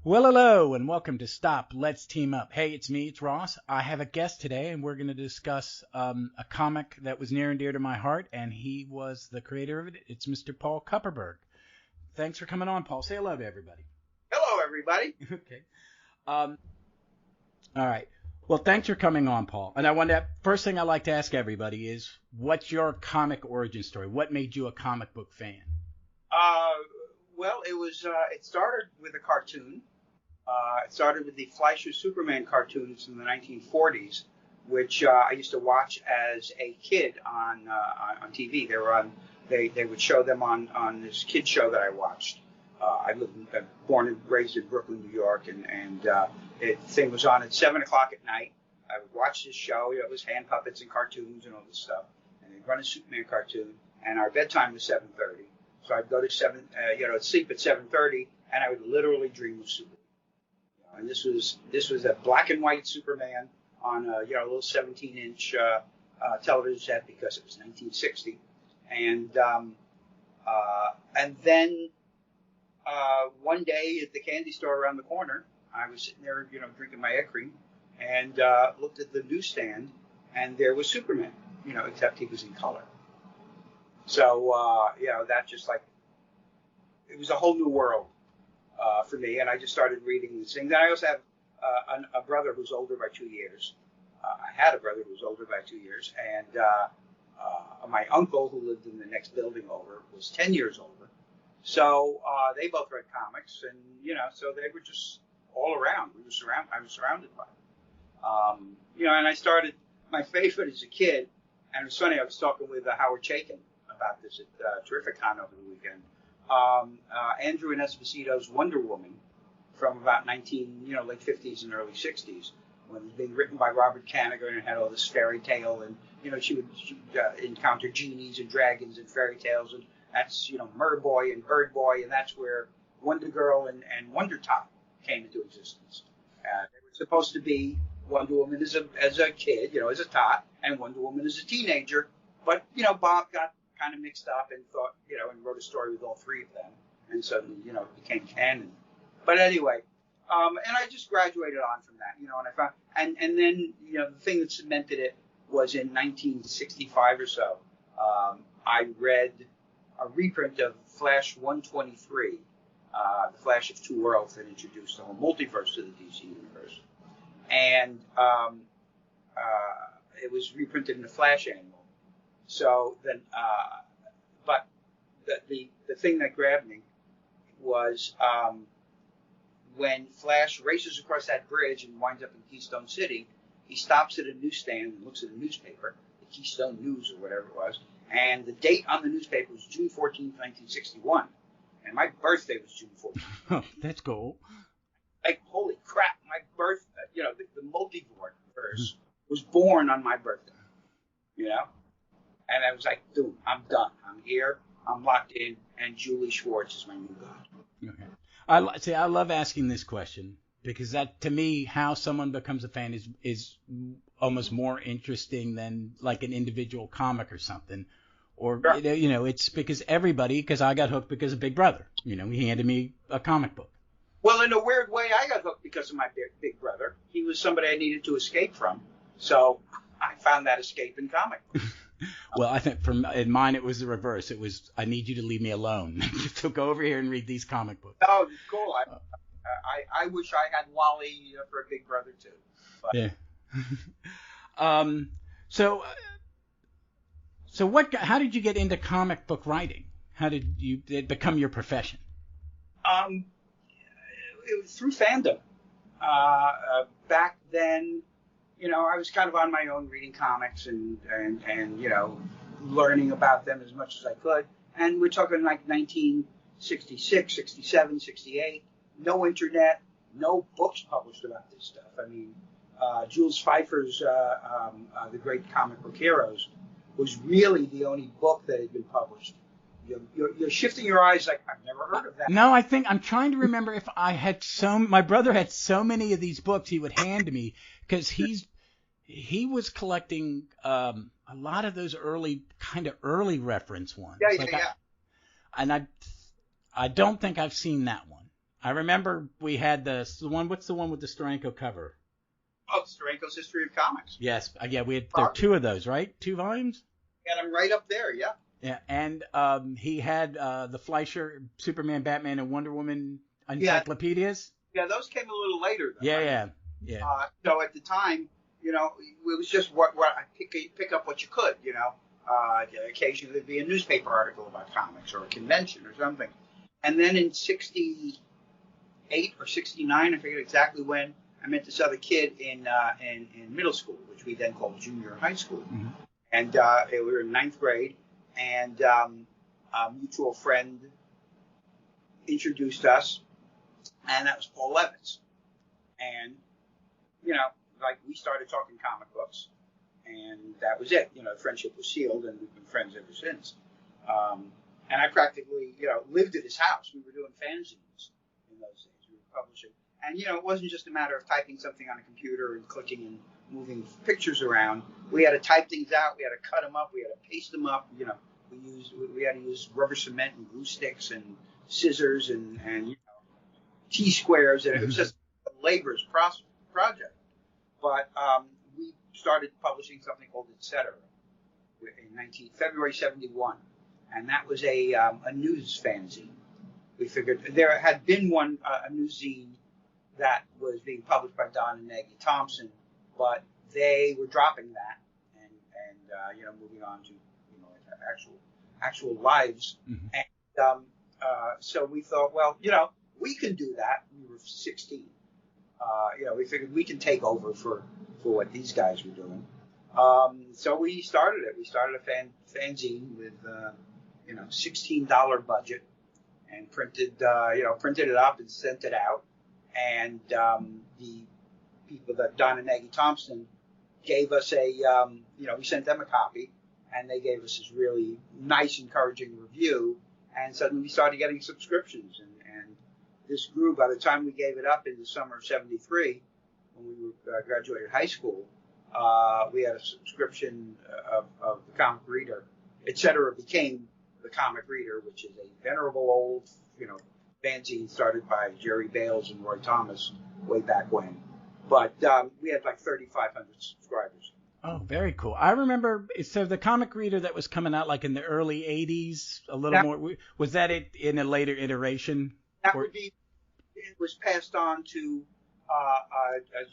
Well, hello, and welcome to Stop, Let's Team Up. Hey, it's Ross. I have a guest today, and we're going to discuss a comic that was near and dear to my heart, and he was the creator of it. It's Mr. Paul Kupperberg. Thanks for coming on, Paul. Say hello to everybody. Hello, everybody. Okay. All right. Well, thanks for coming on, Paul. And I want to, first thing I like to ask everybody is, what's your comic origin story? What made you a comic book fan? Well, it started with a cartoon. It started with the Fleischer Superman cartoons in the 1940s, which I used to watch as a kid on TV. They would show them on this kid show that I watched. Born and raised in Brooklyn, New York, and the thing was on at 7 o'clock at night. I would watch this show. It was hand puppets and cartoons and all this stuff. And they'd run a Superman cartoon, and our bedtime was 7:30. So I'd go to sleep at 7:30, and I would literally dream of Superman. And this was a black and white Superman on a little 17-inch television set because it was 1960. And then one day at the candy store around the corner, I was sitting there, drinking my egg cream, and looked at the newsstand, and there was Superman, except he was in color. So, that just it was a whole new world for me, and I just started reading these things. And I also have a brother who's older by 2 years. I had a brother who was older by 2 years, and my uncle, who lived in the next building over, was 10 years older. So they both read comics, and so they were just all around. I was surrounded by them. And I started. My favorite as a kid, and it was funny. I was talking with Howard Chaykin about this at Terrificon over the weekend. Andrew Esposito's Wonder Woman from about late 50s and early 60s, when it was being written by Robert Kanigher, and it had all this fairy tale, and she would encounter genies and dragons and fairy tales, and that's Merboy and Birdboy, and that's where Wonder Girl and Wonder Top came into existence. They were supposed to be Wonder Woman as a kid, as a tot, and Wonder Woman as a teenager, but Bob got kind of mixed up and thought, and wrote a story with all three of them, and suddenly, it became canon. But anyway, and I just graduated on from that, and I found, and then, the thing that cemented it was in 1965 or so. I read a reprint of Flash 123, the Flash of Two Worlds, that introduced the whole multiverse to the DC universe, and it was reprinted in the Flash annual. So then, but the thing that grabbed me was when Flash races across that bridge and winds up in Keystone City. He stops at a newsstand and looks at a newspaper, the Keystone News or whatever it was, and the date on the newspaper was June 14th, 1961, and my birthday was June 14th. Oh, that's cool. Like, holy crap, my birth, the multiverse was born on my birthday, And I was like, dude, I'm done. I'm here. I'm locked in. And Julie Schwartz is my new god. Okay. I love asking this question because that, to me, how someone becomes a fan is almost more interesting than like an individual comic or something. Or, sure. It's because I got hooked because of Big Brother. He handed me a comic book. Well, in a weird way, I got hooked because of my big brother. He was somebody I needed to escape from. So I found that escape in comic books. Well, I think in mine it was the reverse. It was, I need you to leave me alone. So go over here and read these comic books. Oh, cool. I wish I had Wally for a big brother too. But. Yeah. So how did you get into comic book writing? How did it become your profession? It was through fandom. Back then, I was kind of on my own reading comics and learning about them as much as I could. And we're talking like 1966, 67, 68. No internet, no books published about this stuff. I mean, Jules Pfeiffer's The Great Comic Book Heroes was really the only book that had been published. You're shifting your eyes like, I've never heard of that. No, I think I'm trying to remember if my brother had so many of these books he would hand to me because he was collecting a lot of those early reference ones. Yeah. And I don't think I've seen that one. I remember we had the one. What's the one with the Steranko cover? Oh, Steranko's History of Comics. Yes, yeah, there were two of those, right? 2 volumes. Got them right up there, yeah. Yeah, and he had the Fleischer, Superman, Batman, and Wonder Woman encyclopedias. Yeah, those came a little later. Though, yeah. So at the time, it was just what I pick up what you could, Occasionally there'd be a newspaper article about comics or a convention or something. And then in 68 or 69, I forget exactly when, I met this other kid in middle school, which we then called junior high school. Mm-hmm. And we were in 9th grade, and a mutual friend introduced us, and that was Paul Evans. And, we started talking comic books, and that was it. The friendship was sealed, and we've been friends ever since. And I practically, lived at his house. We were doing fanzines in those days. We were publishing. And, it wasn't just a matter of typing something on a computer and clicking and moving pictures around. We had to type things out. We had to cut them up. We had to paste them up. We had to use rubber cement and glue sticks and scissors and T-squares. And it was just a laborious project. But we started publishing something called Etc. in February 71. And that was a news fanzine. We figured there had been a news zine that was being published by Don and Maggie Thompson, but they were dropping that and moving on to actual lives. Mm-hmm. And so we thought, well, we can do that. We were 16. We figured we can take over for what these guys were doing. So we started it. We started a fanzine with $16 budget and printed it up and sent it out. And the people that Don and Maggie Thompson gave us we sent them a copy, and they gave us this really nice, encouraging review. And suddenly we started getting subscriptions, and this grew. By the time we gave it up in the summer of '73, when we graduated high school, we had a subscription of the Comic Reader. Etc. became the Comic Reader, which is a venerable old, fanzine started by Jerry Bales and Roy Thomas way back when. But we had like 3,500 subscribers. Oh, very cool. I remember, so the Comic Reader that was coming out like in the early 80s, a little more, was that it in a later iteration? That would be, it was passed on to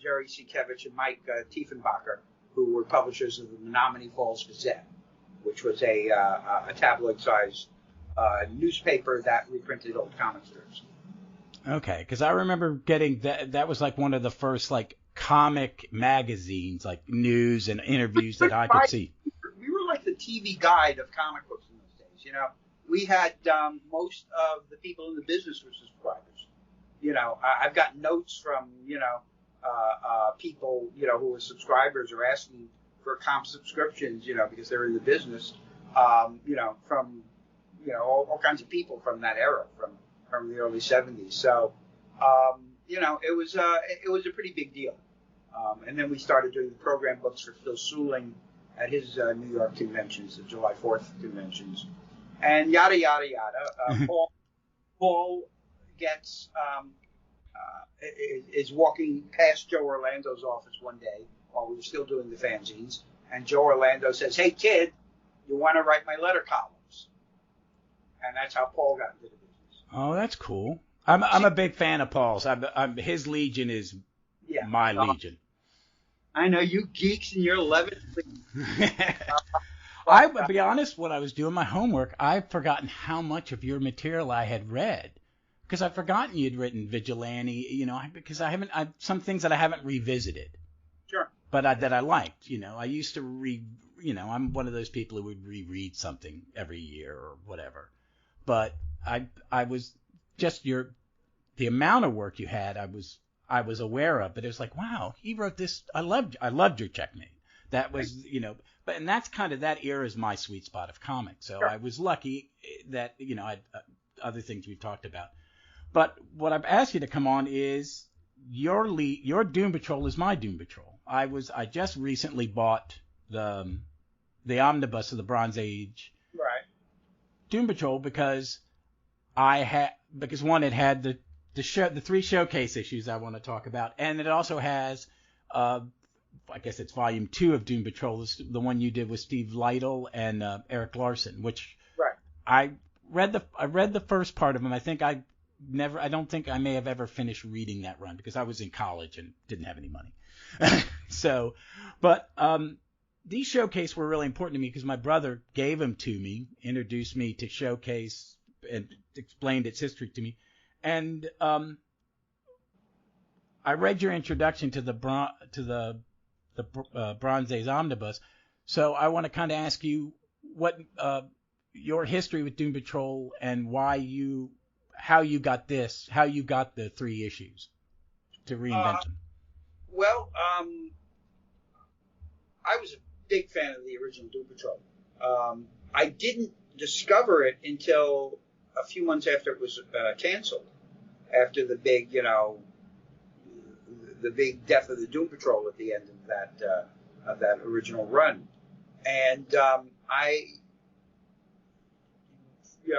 Jerry Sienkiewicz and Mike Tiefenbacher, who were publishers of the Menominee Falls Gazette, which was a tabloid-sized newspaper that reprinted old comic strips. Okay, because I remember getting that was like one of the first like comic magazines, like news and interviews that I could see. We were like the TV guide of comic books in those days. We had most of the people in the business were subscribers. I've got notes from people who were subscribers or asking for comp subscriptions, because they're in the business. From all kinds of people from that era, from the early 70s. So, it was a pretty big deal. And then we started doing the program books for Phil Suling at his New York conventions, the July 4th conventions, and yada yada yada. Paul gets is walking past Joe Orlando's office one day while we were still doing the fanzines, and Joe Orlando says, "Hey kid, you want to write my letter columns?" And that's how Paul got into the business. Oh, that's cool. I'm a big fan of Paul's. His Legion is my Legion. I know you geeks and your 11th. I would be honest, when I was doing my homework, I've forgotten how much of your material I had read. Because I've forgotten you'd written Vigilante, because I haven't, some things that I haven't revisited. Sure. But that I liked, I used to I'm one of those people who would reread something every year or whatever. But I was just the amount of work you had, I was aware of, but it was like, wow, he wrote this. I loved your Checkmate. That was, and that's kind of, that era is my sweet spot of comics. So sure. I was lucky that, other things we've talked about. But what I've asked you to come on is your Doom Patrol is my Doom Patrol. I just recently bought the omnibus of the Bronze Age right. Doom Patrol because one, it had the the 3 showcase issues I want to talk about, and it also has, I guess it's volume 2 of Doom Patrol, the one you did with Steve Lytle and Eric Larson, which Right. I read the first part of them. I don't think I may have ever finished reading that run because I was in college and didn't have any money. So, but these showcase were really important to me because my brother gave them to me, introduced me to Showcase, and explained its history to me. And I read your introduction to the Bronze Age Omnibus, so I want to kind of ask you what your history with Doom Patrol and how you got the 3 issues to reinvent them. Well, I was a big fan of the original Doom Patrol. I didn't discover it until a few months after it was canceled, after the big, the big death of the Doom Patrol at the end of that original run. And I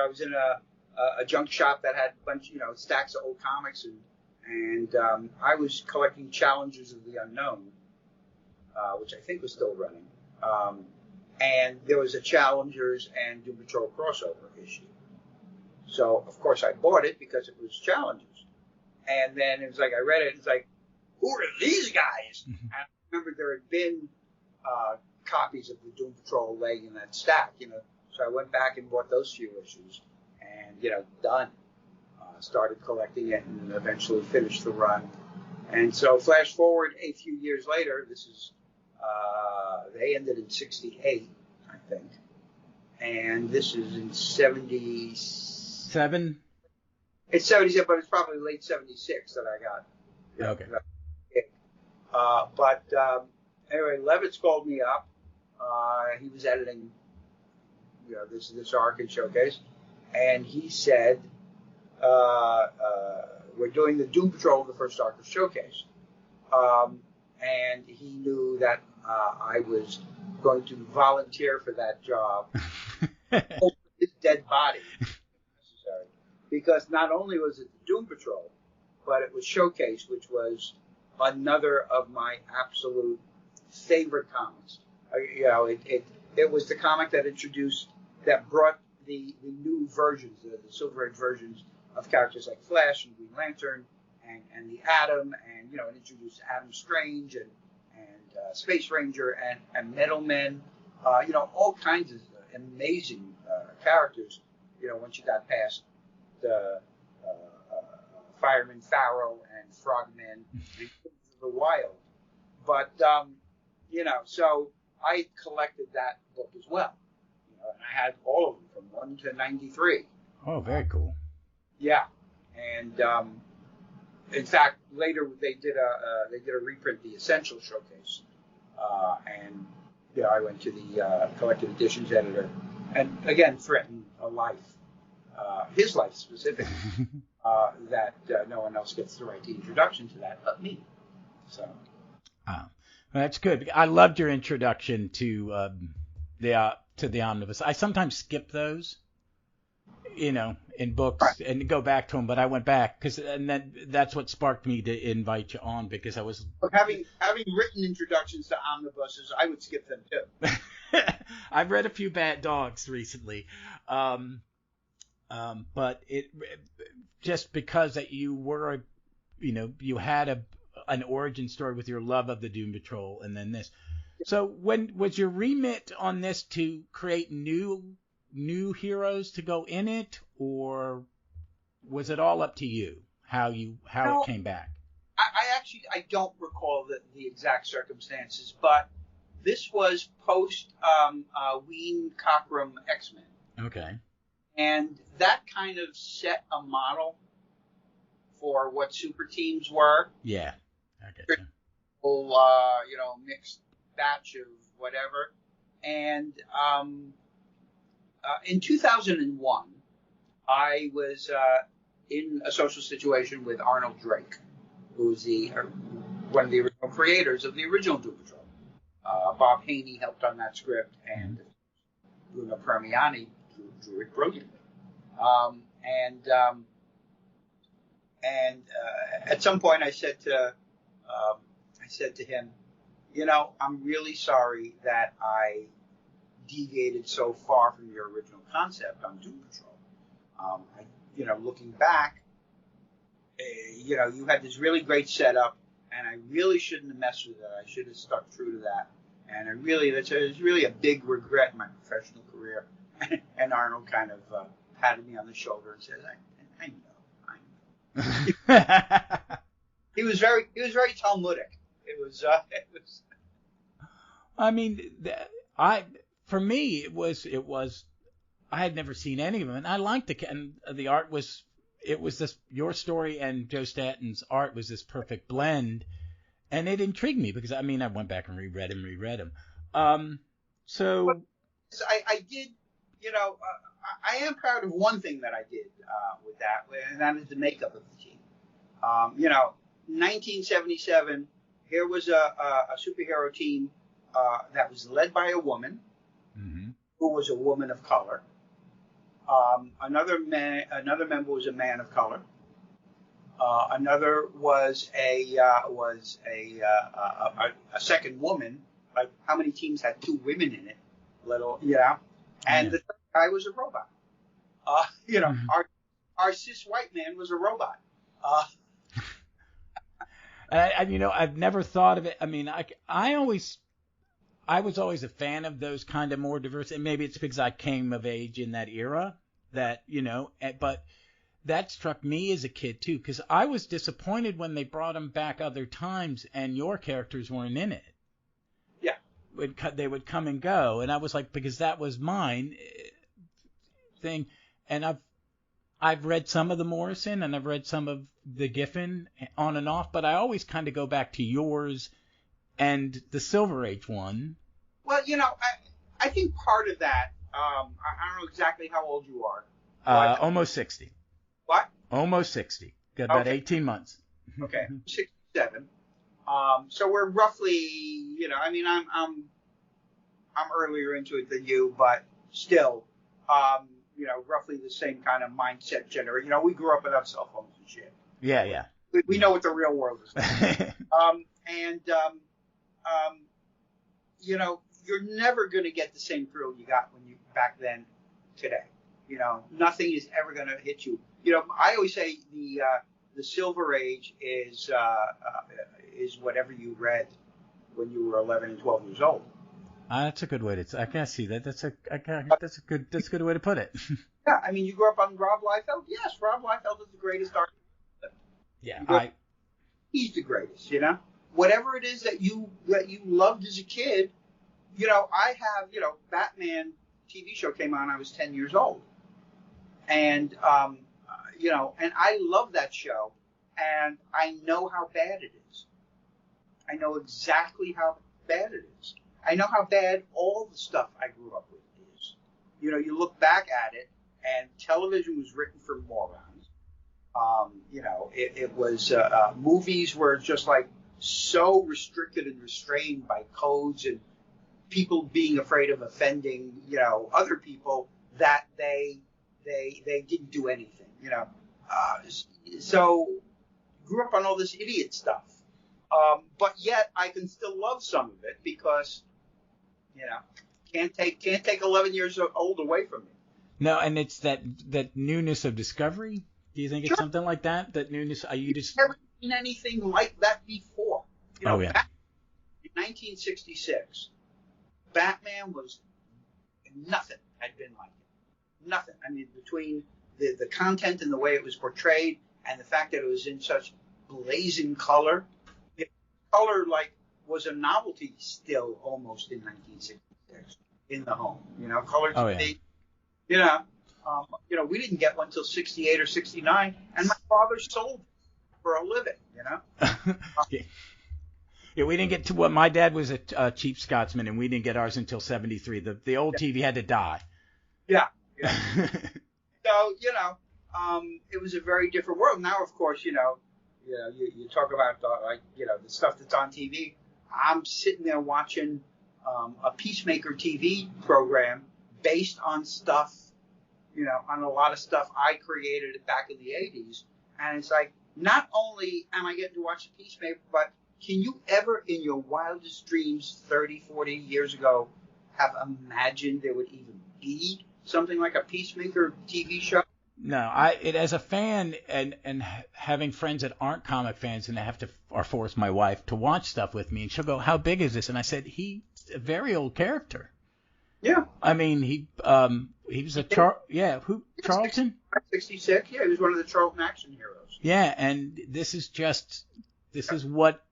was in a junk shop that had a bunch, stacks of old comics, and I was collecting Challengers of the Unknown, which I think was still running. And there was a Challengers and Doom Patrol crossover issue. So, of course, I bought it because it was Challengers. And then it was like, I read it, it's like, who are these guys? Mm-hmm. And I remember there had been copies of the Doom Patrol laying in that stack, So I went back and bought those few issues and, done. Started collecting it and eventually finished the run. And so flash forward a few years later, this is, they ended in 68, I think. And this is in 77? It's 77, but it's probably late 76 that I got. Okay. But anyway, Levitz called me up. He was editing, this arc in Showcase, and he said, "We're doing the Doom Patrol of the first arc of Showcase," and he knew that I was going to volunteer for that job over his dead body, necessary, because not only was it the Doom Patrol, but it was Showcase, which was another of my absolute favorite comics. It was the comic that brought the new versions, the Silver Age versions of characters like Flash and Green Lantern and the Atom, and it introduced Adam Strange and Space Ranger and Metal Men, all kinds of amazing characters. Once you got past the Fireman Pharaoh and Frogmen and the Wild, but so I collected that book as well. And I had all of them from 1 to 93. Oh, very cool. Yeah, and in fact, later they did a reprint, the Essential Showcase, and I went to the collected editions editor, and again threatened a life, his life specifically, that no one else gets to write the introduction to that but me. So. That's good. I loved your introduction to the omnibus. I sometimes skip those, in books, right, and go back to them. But I went back that's what sparked me to invite you on, because I was having written introductions to omnibuses. I would skip them too. I've read a few Bad Dogs recently, but it just because that you were, you had an origin story with your love of the Doom Patrol, and then this. So when was your remit on this to create new heroes to go in it, or was it all up to you how it came back? I don't recall the exact circumstances, but this was post Ween Cockrum X-Men. Okay. And that kind of set a model for what super teams were. Yeah. I get you. Mixed batch of whatever. And in 2001, I was in a social situation with Arnold Drake, who's one of the original creators of the original Doom Patrol. Bob Haney helped on that script, and Bruno Permiani drew it brilliantly. And at some point, I said to him, I'm really sorry that I deviated so far from your original concept on Doom Patrol. Looking back, you had this really great setup, and I really shouldn't have messed with it. I should have stuck true to that. And it's really a big regret in my professional career. And Arnold kind of patted me on the shoulder and said, I know. He was very Talmudic. It was. I mean, for me, it was. I had never seen any of them, and I liked it. And the art was. It was this. Your story and Joe Staten's art was this perfect blend, and it intrigued me because I went back and reread them. So. I did. I am proud of one thing that I did with that, and that is the makeup of the team. 1977, here was a superhero team that was led by a woman, who was a woman of color. Another member was a man of color. Another was a second woman. Like, how many teams had two women in it? And the third guy was a robot. Our cis white man was a robot. I've never thought of it. I was always a fan of those kind of more diverse, and maybe it's because I came of age in that era but that struck me as a kid too, because I was disappointed when they brought them back other times and your characters weren't in it. Yeah. They would come and go, and I was like, because that was mine thing, and I've read some of the Morrison and I've read some of the Giffen on and off, but I always kind of go back to yours and the Silver Age one. Well, I think part of that, I don't know exactly how old you are. Almost 60. What? Almost 60. Got about 18 months. Okay, 67. So we're roughly, I'm earlier into it than you, but still, roughly the same kind of mindset generation. We grew up without cell phones and shit. Yeah. We know what the real world is like. You're never going to get the same thrill you got when you back then today. Nothing is ever going to hit you. I always say the Silver Age is whatever you read when you were 11 and 12 years old. That's a good way to. I can see that. That's a good way to put it. Yeah, you grew up on Rob Liefeld. Yes, Rob Liefeld is the greatest artist. Yeah, he's the greatest. Whatever it is that you loved as a kid. I have Batman TV show came on. I was 10 years old, and and I love that show, and I know how bad it is. I know exactly how bad it is. I know how bad all the stuff I grew up with is. You look back at it, and television was written for morons. It was movies were just like so restricted and restrained by codes and people being afraid of offending, other people that they didn't do anything, So grew up on all this idiot stuff, but yet I can still love some of it because, can't take 11 years old away from me. No, and it's that newness of discovery. Do you think it's something like that? That newness? You just never seen anything like that before. Yeah. Back in 1966. Batman was nothing had been like it. Nothing. Between the content and the way it was portrayed and the fact that it was in such blazing color, color was a novelty still almost in 1966 in the home. Color TV. We didn't get one until 68 or 69, and my father sold for a living. Yeah, we didn't get to what my dad was a cheap Scotsman, and we didn't get ours until 73. The old TV had to die. Yeah. So it was a very different world. Now, of course, you talk about the stuff that's on TV. I'm sitting there watching a Peacemaker TV program based on stuff, on a lot of stuff I created back in the 80s, and it's like, not only am I getting to watch the Peacemaker, but can you ever in your wildest dreams 30, 40 years ago have imagined there would even be something like a Peacemaker TV show? No, as a fan and having friends that aren't comic fans and they have to or force my wife to watch stuff with me, and she'll go, "How big is this?" And I said, "He's a very old character." Yeah. I mean, he was a Charlton? 66. Yeah, he was one of the Charlton action heroes. Yeah, and this is what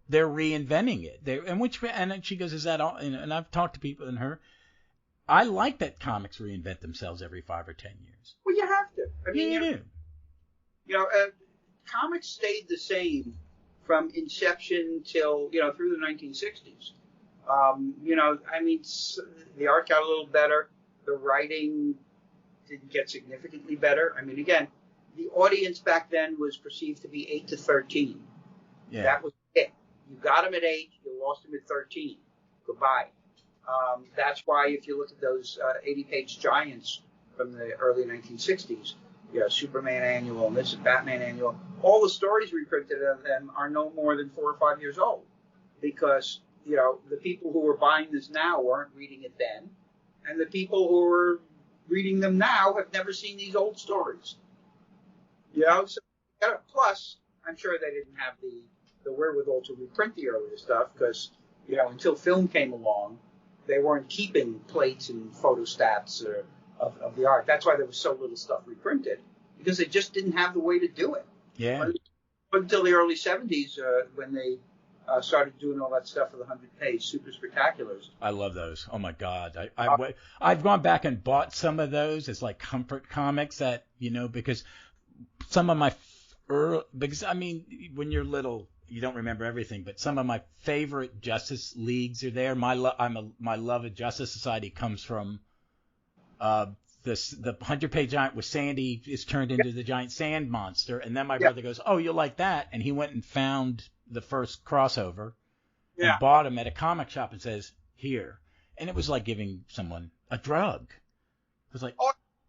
they're reinventing it. And she goes, "Is that all?" And I've talked to people in her. I like that comics reinvent themselves every 5 or 10 years. Well, you have to. I mean, you do. You know, comics stayed the same from inception till through the 1960s. I mean, the art got a little better. The writing didn't get significantly better. I mean, again, the audience back then was perceived to be 8 to 13. Yeah. That was it. You got them at 8, you lost them at 13. Goodbye. That's why if you look at those 80-page giants from the early 1960s, Superman Annual and this and Batman Annual, all the stories reprinted of them are no more than 4 or 5 years old because, the people who are buying this now weren't reading it then, and the people who are reading them now have never seen these old stories. So plus, I'm sure they didn't have the wherewithal to reprint the earlier stuff because, until film came along, they weren't keeping plates and photostats of the art. That's why there was so little stuff reprinted, because they just didn't have the way to do it. Yeah. Until the early 70s when they started doing all that stuff for the 100-page super spectaculars. I love those. Oh, my God. I've gone back and bought some of those as like comfort comics that, because some of my because, I mean, when you're little, you don't remember everything, but some of my favorite Justice Leagues are there. My love of Justice Society comes from the 100-page giant with Sandy is turned into the giant sand monster, and then my brother goes, "Oh, you'll like that," and he went and found the first crossover and bought them at a comic shop and says, "Here," and it was like giving someone a drug. It was like,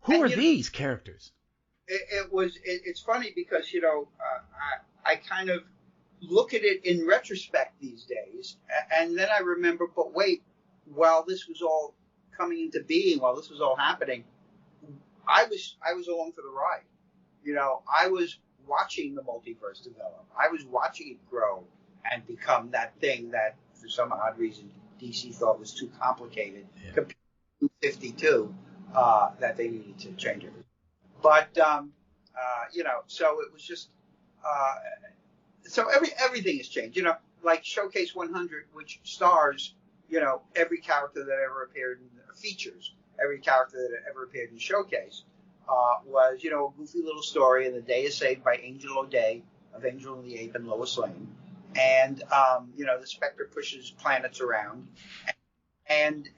who are these characters? It's funny because I kind of look at it in retrospect these days, and then I remember, but wait, while this was all coming into being, while this was all happening, I was along for the ride. I was watching the multiverse develop. I was watching it grow and become that thing that, for some odd reason, DC thought was too complicated compared to 52 that they needed to change it. But so it was just so everything has changed. Like Showcase 100, which stars every character that ever appeared in features every character that ever appeared in Showcase. Was a goofy little story, and the day is saved by Angel O'Day of Angel and the Ape and Lois Lane, and the Spectre pushes planets around, and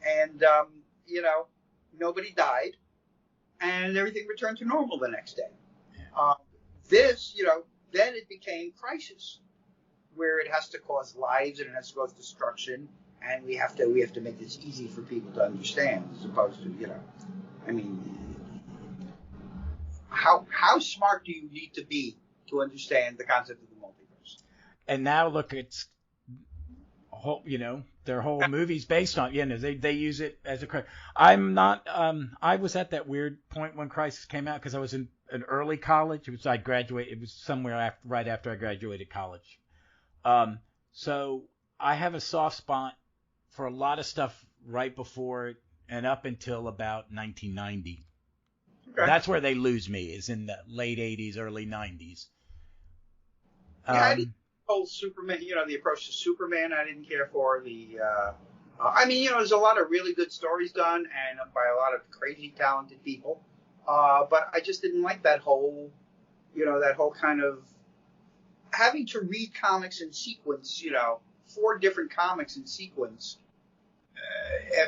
nobody died, and everything returned to normal the next day. Then it became Crisis, where it has to cause lives and it has to cause destruction, and we have to make this easy for people to understand, as opposed to I mean. How smart do you need to be to understand the concept of the multiverse? And now look, it's whole, their whole movie's based on, they use it as a. I'm not. I was at that weird point when Crisis came out because I was in an early college. I'd graduate. It was somewhere right after I graduated college. So I have a soft spot for a lot of stuff right before it and up until about 1990. Okay. That's where they lose me, is in the late 80s, early 90s. I didn't hold Superman, the approach to Superman I didn't care for. There's a lot of really good stories done and by a lot of crazy talented people. But I just didn't like that whole kind of having to read comics in sequence, 4 different comics in sequence.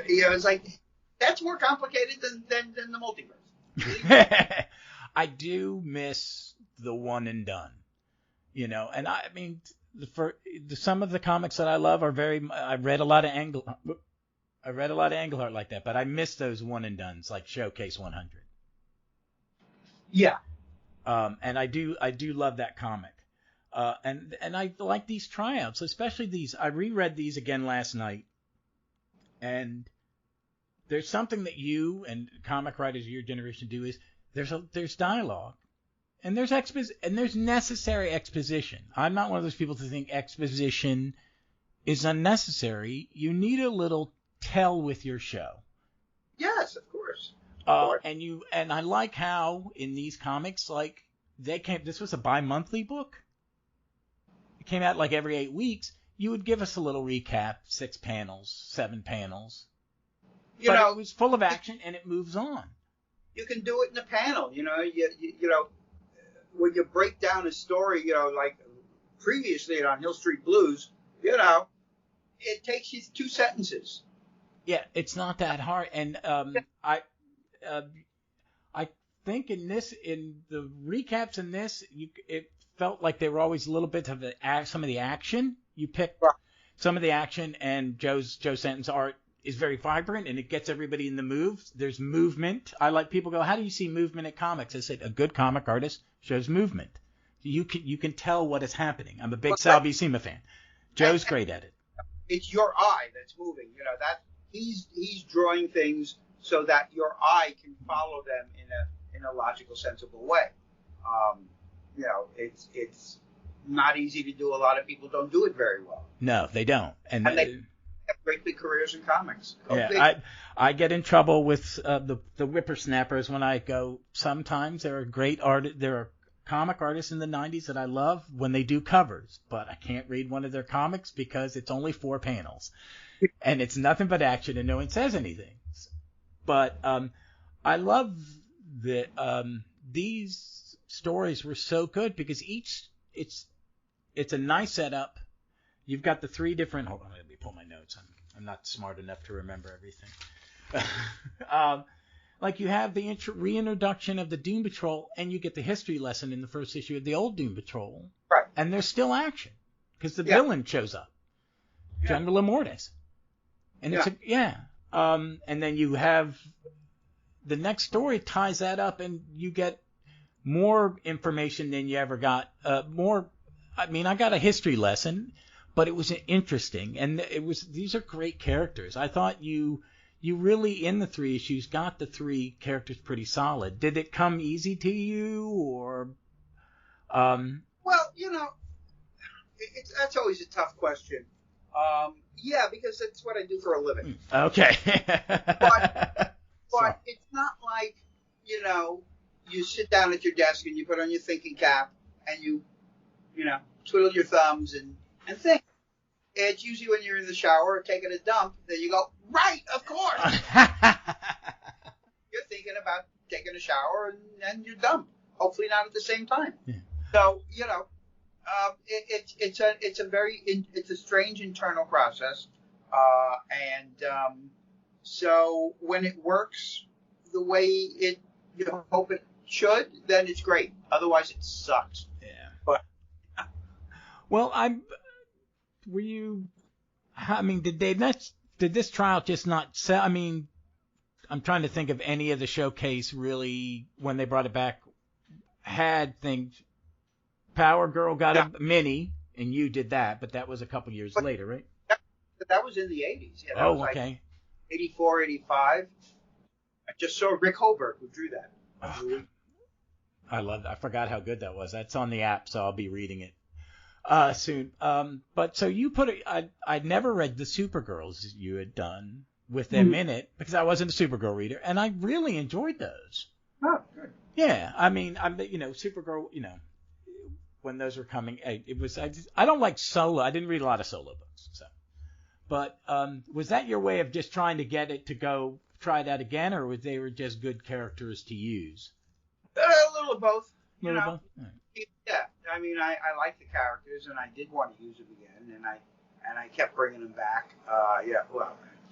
It's like, that's more complicated than the multiverse. I do miss the one and done, and I mean, some of the comics that I love are I read a lot of Englehart like that, but I miss those one and dones like Showcase 100. Yeah. And I do love that comic. And I like these tryouts, especially these. I reread these again last night, and there's something that you and comic writers of your generation do is there's dialogue, and there's necessary exposition. I'm not one of those people to think exposition is unnecessary. You need a little tell with your show. Yes, of course. And I like how in these comics, like this was a bi-monthly book. It came out like every 8 weeks. You would give us a little recap, 6 panels, 7 panels. But it was full of action and it moves on. You can do it in a panel, you know, when you break down a story, like previously on Hill Street Blues, it takes you 2 sentences. Yeah, it's not that hard. And I think in the recaps in this, it felt like they were always a little bit of some of the action. You picked some of the action, and Joe Stanton's art is very vibrant, and it gets everybody in the moves. There's movement. I like people go, how do you see movement in comics? I said, a good comic artist shows movement. You can tell what is happening. I'm a big Sal Buscema fan. Joe's great at it. It's your eye that's moving. That he's drawing things so that your eye can follow them in a logical, sensible way. It's not easy to do. A lot of people don't do it very well. No, they don't. And they have great big careers in comics. I get in trouble with the whippersnappers when I go. Sometimes there are comic artists in the 90s that I love when they do covers, but I can't read one of their comics because it's only 4 panels, and it's nothing but action and no one says anything. But I love that these stories were so good because it's a nice setup. You've got the 3 different. Hold on, let me pull my notes. I'm not smart enough to remember everything. Like you have the reintroduction of the Doom Patrol, and you get the history lesson in the first issue of the old Doom Patrol. Right. And there's still action because the villain shows up, General Immortus. And and then you have the next story ties that up, and you get more information than you ever got. I got a history lesson, but it was interesting, and these are great characters. I thought you really, in the 3 issues, got the 3 characters pretty solid. Did it come easy to you, or? Well, that's always a tough question. Because that's what I do for a living. Okay. but it's not like, you sit down at your desk and you put on your thinking cap and you twiddle your thumbs and think. It's usually when you're in the shower or taking a dump that you go, right, of course. You're thinking about taking a shower and you're dumb. Hopefully not at the same time. Yeah. So, it's a strange internal process. So when it works the way you hope it should, then it's great. Otherwise it sucks. Yeah. But well, did this trial just not sell? I mean, I'm trying to think of any of the showcase really when they brought it back had things. Power Girl got a mini, and you did that, but that was a couple years later, right? That was in the 80s. Yeah, that was okay. 84, 85. I just saw Rick Hoberg who drew that. Oh, I love that. I forgot how good that was. That's on the app, so I'll be reading it soon. But so you I'd never read the Supergirls you had done with them in it because I wasn't a Supergirl reader, and I really enjoyed those. Oh, good. Yeah, I mean, Supergirl, when those were coming, I don't like solo. I didn't read a lot of solo books, so. But was that your way of just trying to get it to go try that again, or was they were just good characters to use? A little of both. Both? Right. Yeah, I mean, I like the characters, and I did want to use them again, and I kept bringing them back.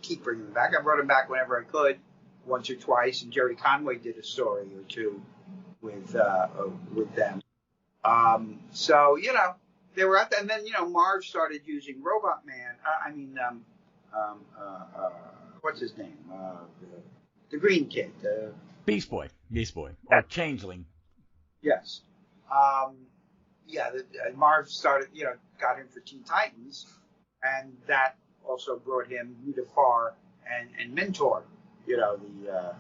Keep bringing them back. I brought them back whenever I could, once or twice, and Jerry Conway did a story or two with them. So they were out there, and then Marge started using Robot Man. What's his name? The Green Kid. Beast Boy, or Changeling. Yes. yeah, Marv started, got him for Teen Titans, and that also brought him Mutafar and Mentor, the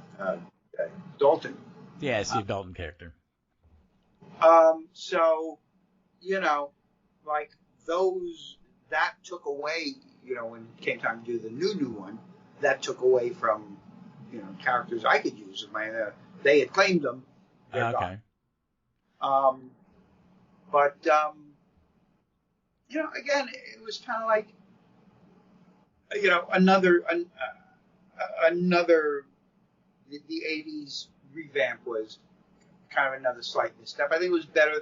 Dalton. Yeah, Steve Dalton character. So, like those, that took away, when it came time to do the new one, that took away from, characters I could use. They had claimed them. Okay. But, again, it was kind of like, another, the 80s revamp was kind of another slight misstep. I think it was better.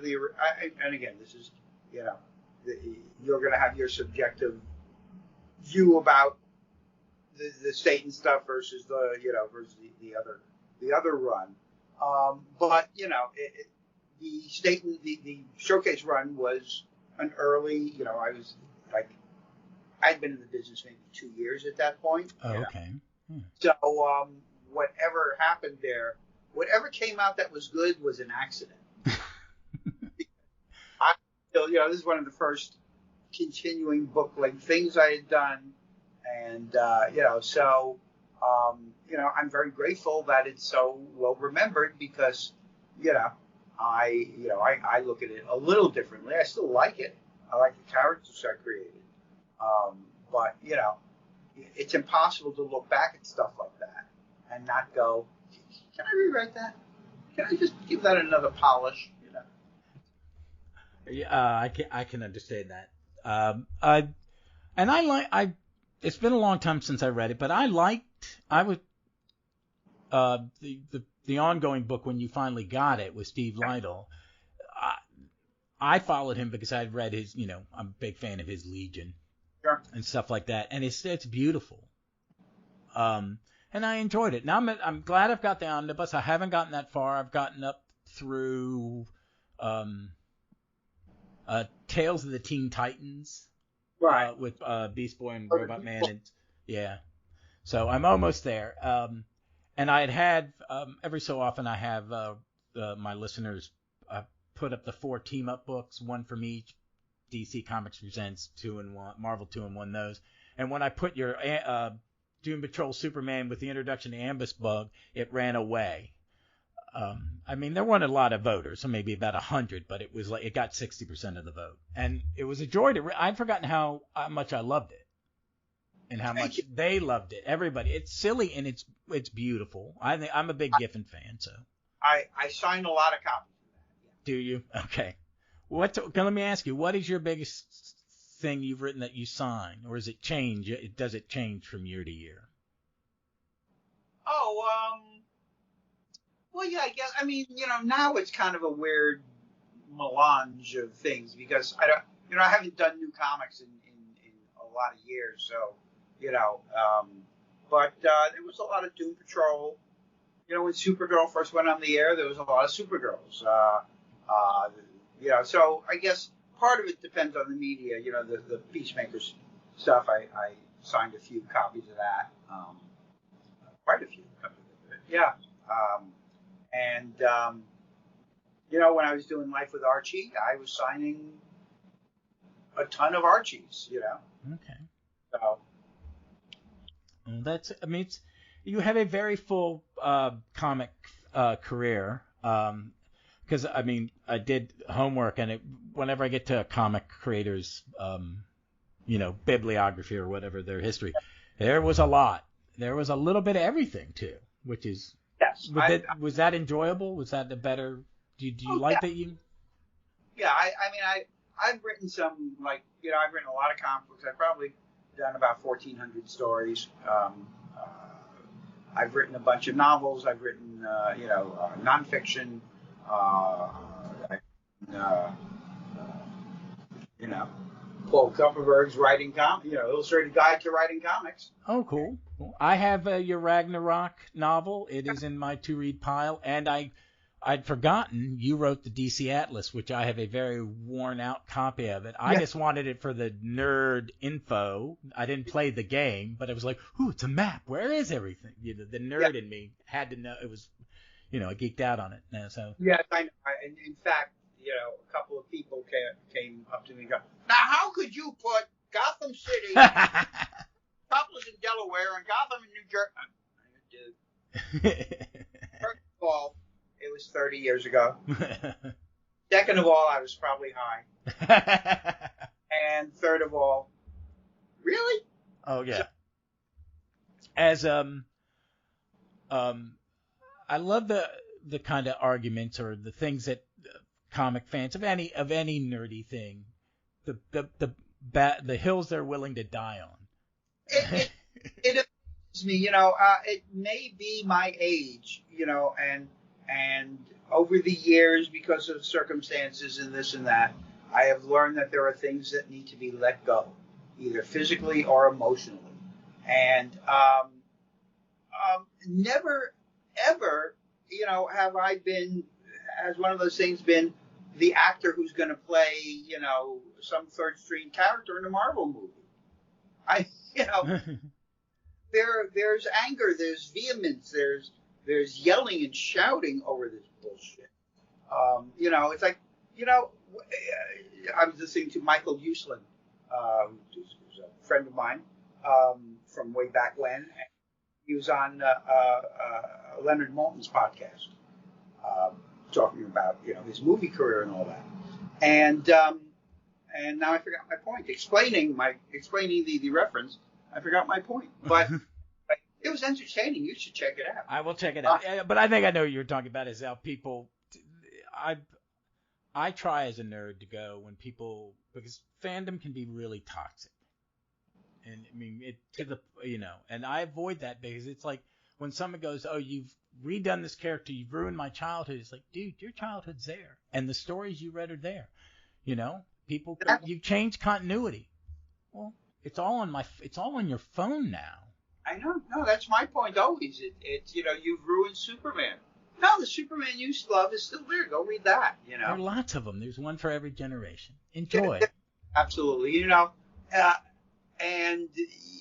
And again, this is, you're going to have your subjective view about the Satan stuff versus the other run. But the Satan, the showcase run was an early. I'd been in the business maybe 2 years at that point. Oh, okay. So whatever happened there, whatever came out that was good was an accident. This is one of the first continuing book-length things I had done, and I'm very grateful that it's so well remembered because I look at it a little differently. I still like it. I like the characters I created, but it's impossible to look back at stuff like that and not go, can I rewrite that? Can I just give that another polish? Yeah, I can understand that. It's been a long time since I read it, but the ongoing book when you finally got it with Steve Lytle. I followed him because I'd read his, I'm a big fan of his Legion. Sure. And stuff like that, and it's beautiful. And I enjoyed it. Now I'm glad I've got the omnibus. I haven't gotten that far. I've gotten up through Tales of the Teen Titans, right? With Beast Boy and Robot Man, and yeah. So I'm almost there. And I had every so often I have my listeners put up the 4 team up books, one from each. DC Comics Presents 2-in-1, Marvel 2-in-1 those. And when I put your Doom Patrol Superman with the introduction to Ambus Bug, it ran away. There weren't a lot of voters, so maybe about 100, but it was like it got 60% of the vote, and it was a joy to. I'd forgotten how much I loved it, and how much they loved it. Everybody, it's silly and it's beautiful. I'm a big Giffen fan, so. I signed a lot of copies of that. Yeah. Do you? Okay. Let me ask you, what is your biggest thing you've written that you sign, or does it change? Does it change from year to year? Well, yeah, I guess. Now it's kind of a weird melange of things because I haven't done new comics in a lot of years, so but there was a lot of Doom Patrol. When Supergirl first went on the air, there was a lot of Supergirls. So I guess part of it depends on the media. The Peacemakers stuff. I signed a few copies of that. Quite a few copies of it. Yeah. When I was doing Life with Archie, I was signing a ton of Archies. Okay. So. Well, you have a very full comic career. Because I did homework, and whenever I get to a comic creator's, bibliography or whatever their history, there was a lot. There was a little bit of everything too, which is yes. Was that enjoyable? Was that the better? Do you like that you? Yeah, I've written some I've written a lot of comic books. I've probably done about 1,400 stories. I've written a bunch of novels. I've written nonfiction. Paul Kupperberg's writing illustrated guide to writing comics. Oh, cool. I have your RAGNAROK novel. It is in my to-read pile, and I'd forgotten you wrote the DC Atlas, which I have a very worn-out copy of it. I just wanted it for the nerd info. I didn't play the game, but it was like, ooh, it's a map. Where is everything? The nerd in me had to know. It was, I geeked out on it. So. Yes, I know. In fact, a couple of people came came up to me and go, now how could you put Gotham City, Topless in Delaware, and Gotham in New Jersey? Dude. First of all, it was 30 years ago. Second of all, I was probably high. And third of all, really? Oh yeah. As I love the kind of arguments or the things that comic fans of any nerdy thing, the hills they're willing to die on. It amazes me, it may be my age, and over the years, because of circumstances and this and that, I have learned that there are things that need to be let go, either physically or emotionally. And never, ever, have I been, as one of those things, been the actor who's going to play, some third-string character in a Marvel movie. There's anger, there's vehemence, there's yelling and shouting over this bullshit. It's like, I was listening to Michael Uslan, who's a friend of mine from way back when. He was on Leonard Maltin's podcast, talking about his movie career and all that. And now I forgot my point. Explaining the reference, I forgot my point. But it was entertaining. You should check it out. I will check it out. But I think I know what you're talking about. Is how people. I try as a nerd to go when people, because fandom can be really toxic. And I mean, and I avoid that because it's like when someone goes, oh, you've redone this character, you've ruined my childhood. It's like, dude, your childhood's there. And the stories you read are there. People, you've changed continuity. Well, it's all on your phone now. I know. No, that's my point always. It's you've ruined Superman. No, the Superman you love is still there. Go read that, There are lots of them. There's one for every generation. Enjoy. Absolutely. And,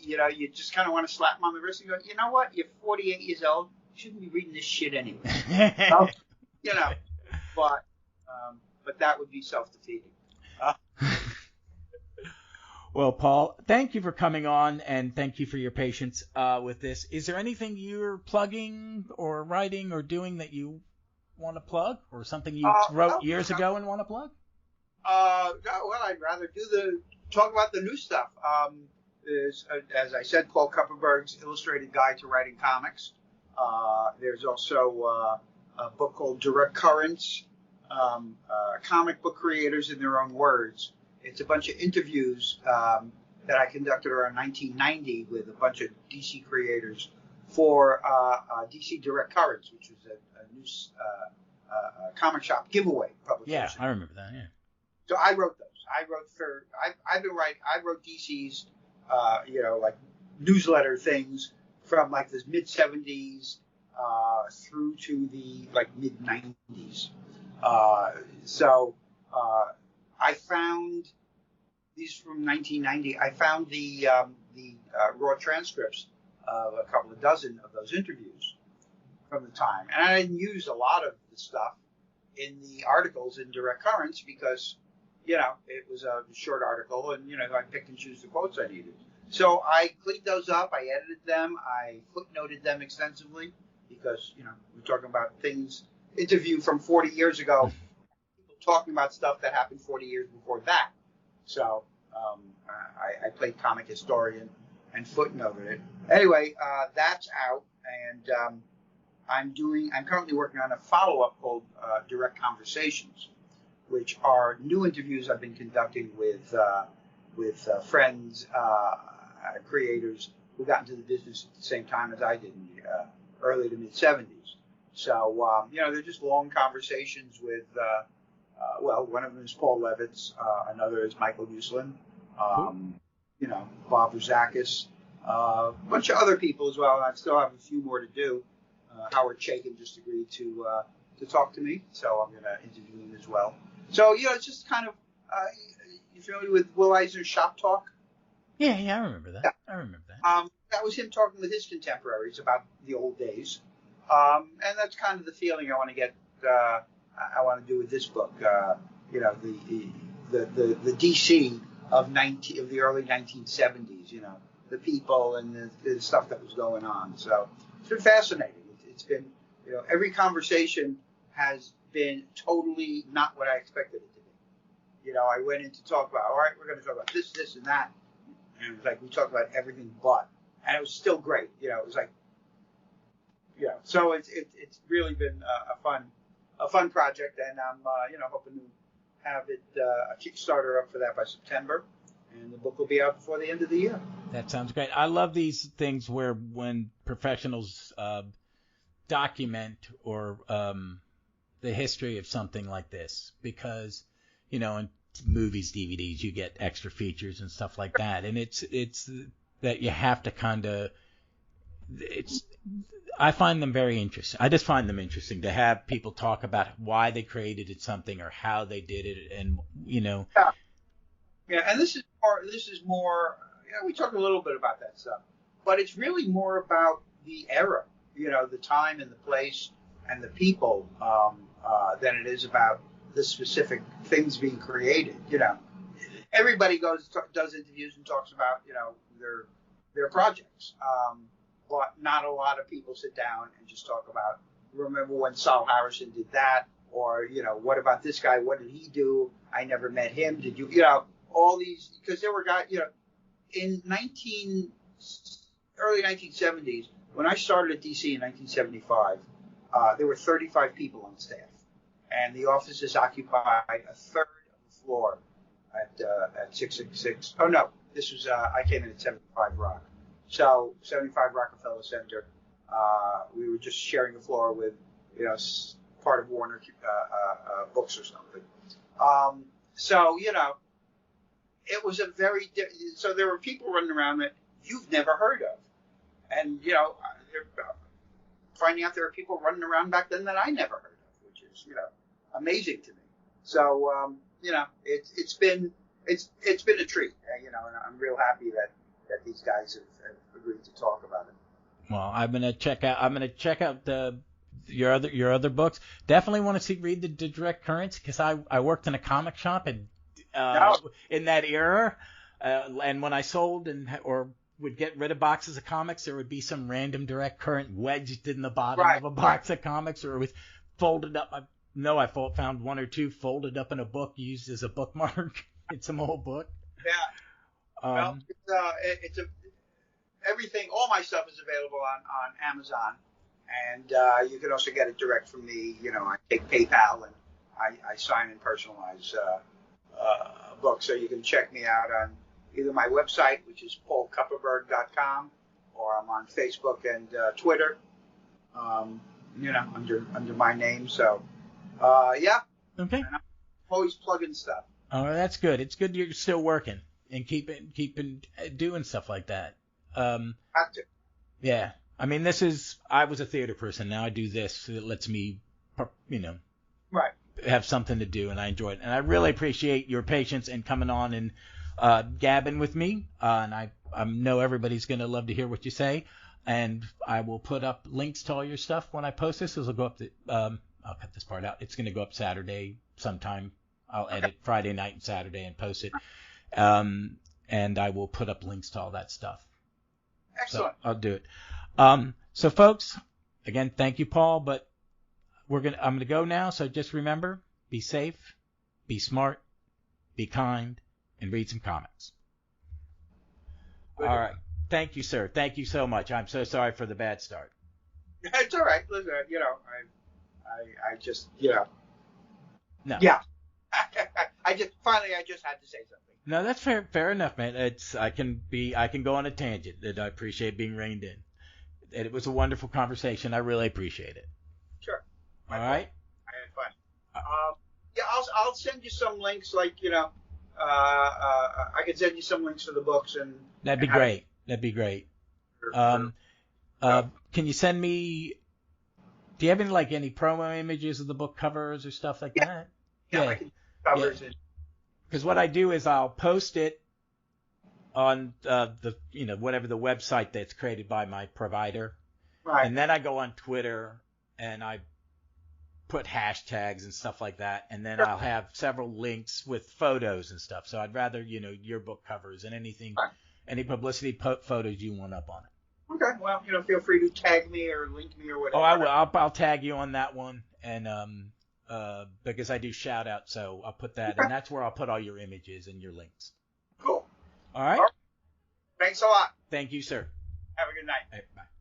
you just kind of want to slap them on the wrist and go, you know what? You're 48 years old. You shouldn't be reading this shit anyway. But that would be self-defeating. Well, Paul, thank you for coming on, and thank you for your patience with this. Is there anything you're plugging or writing or doing that you want to plug, or something you wrote years ago and want to plug? Well, I'd rather talk about the new stuff. There's, as I said, Paul Kupperberg's Illustrated Guide to Writing Comics. There's also a book called Direct Currents, Comic Book Creators in Their Own Words. It's a bunch of interviews that I conducted around 1990 with a bunch of DC creators for DC Direct Currents, which was a new comic shop giveaway publication. Yeah, I remember that. Yeah. So I wrote those. I've been writing. I wrote DC's, like newsletter things from like the mid '70s through to the mid '90s. I found these from 1990. I found the raw transcripts of a couple of dozen of those interviews from the time, and I didn't use a lot of the stuff in the articles in Direct Currents because it was a short article, and I picked and choose the quotes I needed. So I cleaned those up. I edited them. I footnoted them extensively because we're talking about things interview from 40 years ago. Talking about stuff that happened 40 years before that. So I played comic historian and footnoted it. Anyway, that's out, and I'm currently working on a follow-up called Direct Conversations, which are new interviews I've been conducting with friends, creators who got into the business at the same time as I did in the early to mid 70s. So they're just long conversations with. One of them is Paul Levitz. Another is Michael Uslan. Bob Rozakis. A bunch of other people as well. And I still have a few more to do. Howard Chaykin just agreed to talk to me, so I'm going to interview him as well. So it's just kind of. You familiar with Will Eisner's Shop Talk? Yeah, I remember that. Yeah. I remember that. That was him talking with his contemporaries about the old days, and that's kind of the feeling I want to get. I want to do with this book, the the DC of the early 1970s. The people and the stuff that was going on. So it's been fascinating. It's been, every conversation has been totally not what I expected it to be. I went in to talk about, all right, we're going to talk about this, and that. And it was like, we talked about everything but. And it was still great. It was like, so it's really been a fun project. And I'm, hoping to have it, a Kickstarter up for that by September. And the book will be out before the end of the year. That sounds great. I love these things where when professionals document or the history of something like this, because in movies, DVDs, you get extra features and stuff like that, and it's that you have to kind of I find them very interesting. I just find them interesting to have people talk about why they created something or how they did it, and Yeah, and this is more. We talked a little bit about that stuff, but it's really more about the era, the time and the place and the people, than it is about the specific things being created. Everybody does interviews and talks about their projects, but not a lot of people sit down and just talk about. Remember when Saul Harrison did that, or what about this guy? What did he do? I never met him. Did you? All these, because there were guys, in early 1970s, when I started at DC in 1975, there were 35 people on staff, and the offices occupied a third of the floor at 666. Oh no, this was I came in at 75 Rock, so 75 Rockefeller Center. We were just sharing the floor with part of Warner Books or something. So it was so there were people running around that you've never heard of. And, finding out there were people running around back then that I never heard of, which is, amazing to me. So, it's been a treat, and I'm real happy that these guys have agreed to talk about it. Well, I'm going to check out your other books. Definitely want to read the Direct Currents, because I worked in a comic shop and in that era, and when I sold or would get rid of boxes of comics, there would be some random Direct Current wedged in the bottom of a box of comics, or it was folded up. I found one or two folded up in a book used as a bookmark in some old book. Yeah. It's everything. All my stuff is available on Amazon, and you can also get it direct from me. I take PayPal, and I sign and personalize books, so you can check me out on either my website, which is paulkupperberg.com, or I'm on Facebook and Twitter, under my name. So, yeah. Okay. And I'm always plugging stuff. Oh, that's good. It's good you're still working and keeping doing stuff like that. Have to. Yeah. I mean, I was a theater person. Now I do this. It lets me, Right. have something to do, and I enjoy it. And I really appreciate your patience and coming on and gabbing with me. And I know everybody's going to love to hear what you say. And I will put up links to all your stuff when I post this. This will go up I'll cut this part out. It's going to go up Saturday sometime. I'll edit Friday night and Saturday and post it. And I will put up links to all that stuff. Excellent. So I'll do it. So folks, again, thank you, Paul, but I'm going to go now. So just remember, be safe, be smart, be kind, and read some comics. All right. Thank you, sir. Thank you so much. I'm so sorry for the bad start. It's all right. Listen, I just, No. Yeah. I just had to say something. No, that's fair enough, man. I can go on a tangent, and I appreciate being reined in. And it was a wonderful conversation. I really appreciate it. Sure. All right. I had fun. Yeah, I'll send you some links. Like I could send you some links to the books and. That'd be great. That'd be great. Can you send me? Do you have any promo images of the book covers or stuff like that? Yeah. I can covers it. Because what I do is I'll post it on whatever the website that's created by my provider, right? And then I go on Twitter and I put hashtags and stuff like that, and then I'll have several links with photos and stuff. So I'd rather, your book covers and anything, any publicity photos you want up on it. Okay. Well, feel free to tag me or link me or whatever. Oh, I will. I'll tag you on that one, and because I do shout out, so I'll put that, and that's where I'll put all your images and your links. Cool. All right. Thanks a lot. Thank you, sir. Have a good night. All right, bye.